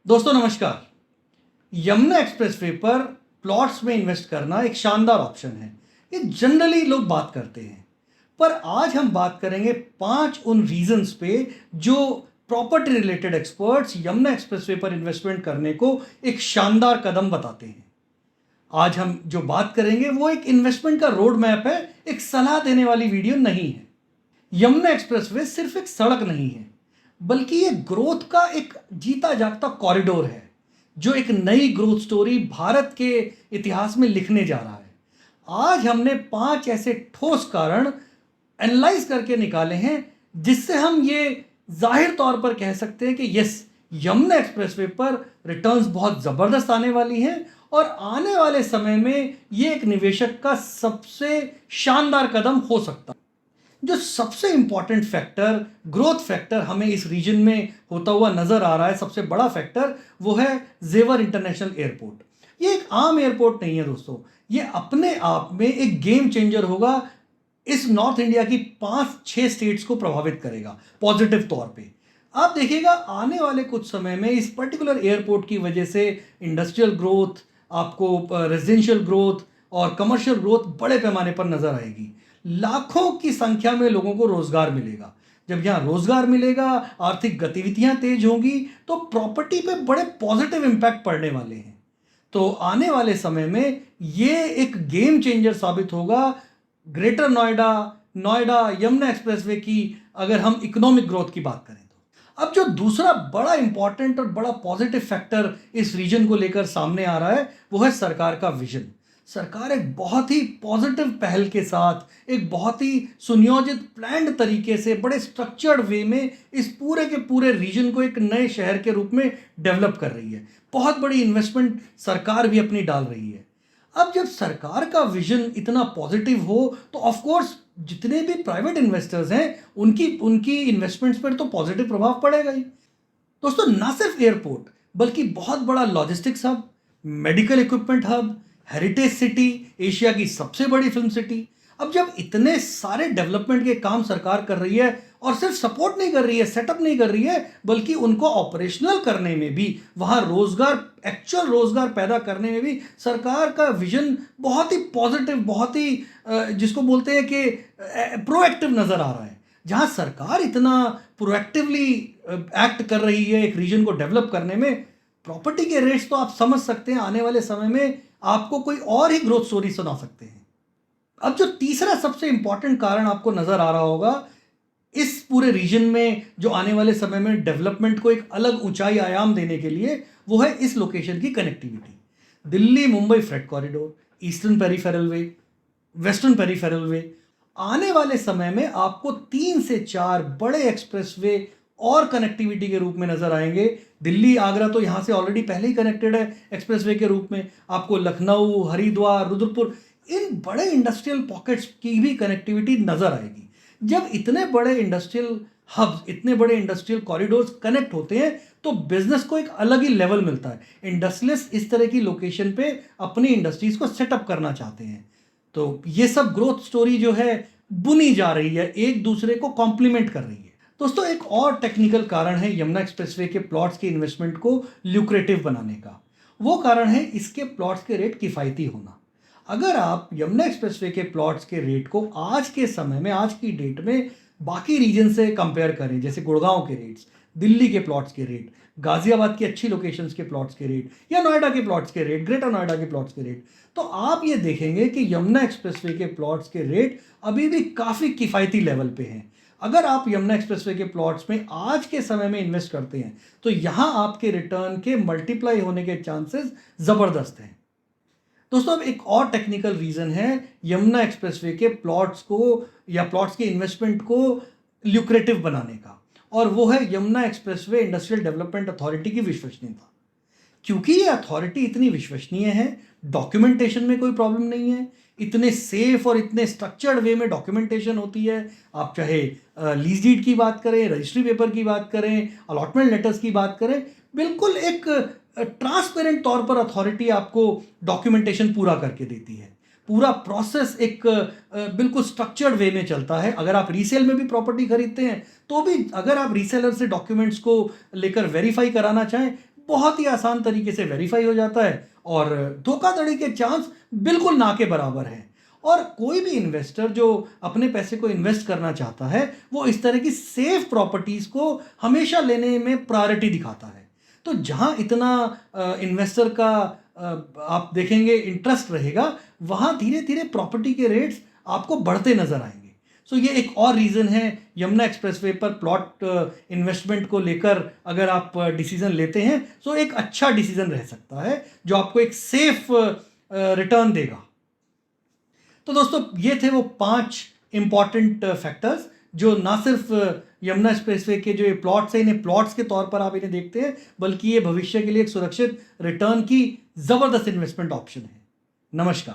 दोस्तों नमस्कार। यमुना एक्सप्रेसवे पर प्लॉट्स में इन्वेस्ट करना एक शानदार ऑप्शन है। ये जनरली लोग बात करते हैं, पर आज हम बात करेंगे 5 उन रीजंस पे जो property related experts Yamuna expressway पर इन्वेस्टमेंट करने को एक शानदार कदम बताते हैं। आज हम जो बात करेंगे वो एक इन्वेस्टमेंट का रोड मैप है, एक सलाह देने वाली वीडियो नहीं है। यमुना एक्सप्रेसवे सिर्फ एक सड़क नहीं है, बल्कि ये ग्रोथ का एक जीता जागता कॉरिडोर है जो एक नई ग्रोथ स्टोरी भारत के इतिहास में लिखने जा रहा है। आज हमने 5 ऐसे ठोस कारण एनालाइज करके निकाले हैं जिससे हम ये जाहिर तौर पर कह सकते हैं कि यस, यमुना एक्सप्रेसवे पर रिटर्न्स बहुत ज़बरदस्त आने वाली हैं और आने वाले समय में ये एक निवेशक का सबसे शानदार कदम हो सकता है। जो सबसे इंपॉर्टेंट फैक्टर, ग्रोथ फैक्टर हमें इस रीजन में होता हुआ नजर आ रहा है, सबसे बड़ा फैक्टर वो है जेवर इंटरनेशनल एयरपोर्ट। ये एक आम एयरपोर्ट नहीं है दोस्तों, ये अपने आप में एक गेम चेंजर होगा। इस नॉर्थ इंडिया की 5-6 स्टेट्स को प्रभावित करेगा पॉजिटिव तौर पे। आप देखिएगा आने वाले कुछ समय में इस पर्टिकुलर एयरपोर्ट की वजह से इंडस्ट्रियल ग्रोथ, आपको रेजिडेंशियल ग्रोथ और कमर्शियल ग्रोथ बड़े पैमाने पर नजर आएगी। लाखों की संख्या में लोगों को रोजगार मिलेगा। जब यहाँ रोजगार मिलेगा, आर्थिक गतिविधियां तेज होंगी, तो प्रॉपर्टी पे बड़े पॉजिटिव इंपैक्ट पड़ने वाले हैं। तो आने वाले समय में ये एक गेम चेंजर साबित होगा ग्रेटर नोएडा, नोएडा यमुना एक्सप्रेसवे की अगर हम इकोनॉमिक ग्रोथ की बात करें तो। अब जो दूसरा बड़ा इंपॉर्टेंट और बड़ा पॉजिटिव फैक्टर इस रीजन को लेकर सामने आ रहा है वो है सरकार का विजन। सरकार एक बहुत ही पॉजिटिव पहल के साथ, एक बहुत ही सुनियोजित प्लान्ड तरीके से, बड़े स्ट्रक्चर्ड वे में इस पूरे के पूरे रीजन को एक नए शहर के रूप में डेवलप कर रही है। बहुत बड़ी इन्वेस्टमेंट सरकार भी अपनी डाल रही है। अब जब सरकार का विजन इतना पॉजिटिव हो तो ऑफ कोर्स जितने भी प्राइवेट इन्वेस्टर्स हैं उनकी उनकी इन्वेस्टमेंट्स पर तो पॉजिटिव प्रभाव पड़ेगा ही। दोस्तों ना सिर्फ एयरपोर्ट बल्कि बहुत बड़ा logistics hub, medical equipment hub, heritage city, Asia की सबसे बड़ी फिल्म सिटी। अब जब इतने सारे डेवलपमेंट के काम सरकार कर रही है और सिर्फ सपोर्ट नहीं कर रही है, सेटअप नहीं कर रही है, बल्कि उनको ऑपरेशनल करने में भी, वहां रोजगार, एक्चुअल रोजगार पैदा करने में भी सरकार का विजन बहुत ही पॉजिटिव, बहुत ही जिसको बोलते हैं कि प्रोएक्टिव नजर आ रहा है। जहां सरकार इतना प्रोएक्टिवली एक्ट कर रही है एक रीजन को डेवलप करने में, प्रॉपर्टी के रेट्स तो आप समझ सकते हैं आने वाले समय में आपको कोई और ही ग्रोथ स्टोरी सुना सकते हैं। अब जो तीसरा सबसे इंपॉर्टेंट कारण आपको नजर आ रहा होगा इस पूरे रीजन में जो आने वाले समय में डेवलपमेंट को एक अलग ऊंचाई आयाम देने के लिए, वो है इस लोकेशन की connectivity. Delhi Mumbai freight corridor, eastern peripheral way, western peripheral way. आने वाले समय में आपको 3 से 4 बड़े एक्सप्रेसवे और कनेक्टिविटी के रूप में नजर आएंगे। दिल्ली आगरा तो यहां से ऑलरेडी पहले ही कनेक्टेड है एक्सप्रेसवे के रूप में। आपको लखनऊ, हरिद्वार, रुद्रपुर, इन बड़े इंडस्ट्रियल पॉकेट्स की भी कनेक्टिविटी नजर आएगी। जब इतने बड़े इंडस्ट्रियल हब्स, इतने बड़े इंडस्ट्रियल कॉरिडोर्स कनेक्ट होते हैं तो बिजनेस को एक अलग ही लेवल मिलता है। इंडस्ट्रियलिस्ट इस तरह की लोकेशन पे अपनी इंडस्ट्रीज को सेटअप करना चाहते हैं। तो ये सब ग्रोथ स्टोरी जो है बुनी जा रही है, एक दूसरे को कॉम्प्लीमेंट कर रही है। दोस्तों एक और टेक्निकल कारण है यमुना एक्सप्रेसवे के प्लॉट्स के इन्वेस्टमेंट को ल्यूक्रेटिव बनाने का। वो कारण है इसके प्लॉट्स के रेट किफ़ायती होना। अगर आप यमुना एक्सप्रेसवे के प्लॉट्स के रेट को आज के समय में, आज की डेट में बाकी रीजन से कंपेयर करें, जैसे गुड़गांव के रेट्स, दिल्ली के प्लॉट्स के रेट, गाजियाबाद की अच्छी लोकेशंस के प्लॉट्स के रेट, या नोएडा के प्लॉट्स के रेट, ग्रेटर नोएडा के प्लॉट्स के रेट, तो आप ये देखेंगे कि यमुना एक्सप्रेसवे के प्लॉट्स के रेट अभी भी काफ़ी किफ़ायती लेवल पे हैं। अगर आप यमुना एक्सप्रेसवे के प्लॉट्स में आज के समय में इन्वेस्ट करते हैं तो यहां आपके रिटर्न के मल्टीप्लाई होने के चांसेस ज़बरदस्त हैं। दोस्तों अब एक और टेक्निकल रीज़न है यमुना एक्सप्रेसवे के प्लॉट्स को या प्लॉट्स के इन्वेस्टमेंट को ल्यूक्रेटिव बनाने का, और वो है Yamuna expressway industrial development authority की विश्वसनीयता। क्योंकि ये अथॉरिटी इतनी विश्वसनीय है, डॉक्यूमेंटेशन में कोई प्रॉब्लम नहीं है, इतने सेफ और इतने स्ट्रक्चर्ड वे में डॉक्यूमेंटेशन होती है। आप चाहे लीज डीड की बात करें, रजिस्ट्री पेपर की बात करें, अलॉटमेंट लेटर्स की बात करें, बिल्कुल एक ट्रांसपेरेंट तौर पर अथॉरिटी आपको डॉक्यूमेंटेशन पूरा करके देती है। पूरा प्रोसेस एक बिल्कुल स्ट्रक्चर्ड वे में चलता है। अगर आप रीसेल में भी प्रॉपर्टी खरीदते हैं तो भी अगर आप रीसेलर से डॉक्यूमेंट्स को लेकर वेरीफाई कराना चाहें, बहुत ही आसान तरीके से वेरीफाई हो जाता है और धोखाधड़ी के चांस बिल्कुल ना के बराबर हैं। और कोई भी इन्वेस्टर जो अपने पैसे को इन्वेस्ट करना चाहता है वो इस तरह की सेफ प्रॉपर्टीज़ को हमेशा लेने में प्रायोरिटी दिखाता है। तो जहाँ इतना इन्वेस्टर का आप देखेंगे इंटरेस्ट रहेगा, वहाँ धीरे धीरे प्रॉपर्टी के रेट्स आपको बढ़ते नजर आएंगे। सो ये एक और रीज़न है यमुना एक्सप्रेसवे पर प्लॉट इन्वेस्टमेंट को लेकर अगर आप डिसीजन लेते हैं तो एक अच्छा डिसीजन रह सकता है जो आपको एक सेफ रिटर्न देगा। तो दोस्तों ये थे वो 5 इंपॉर्टेंट फैक्टर्स जो ना सिर्फ यमुना एक्सप्रेसवे के जो ये प्लॉट्स हैं इन्हें प्लॉट्स के तौर पर आप इन्हें देखते हैं, बल्कि ये भविष्य के लिए एक सुरक्षित रिटर्न की ज़बरदस्त इन्वेस्टमेंट ऑप्शन है। नमस्कार।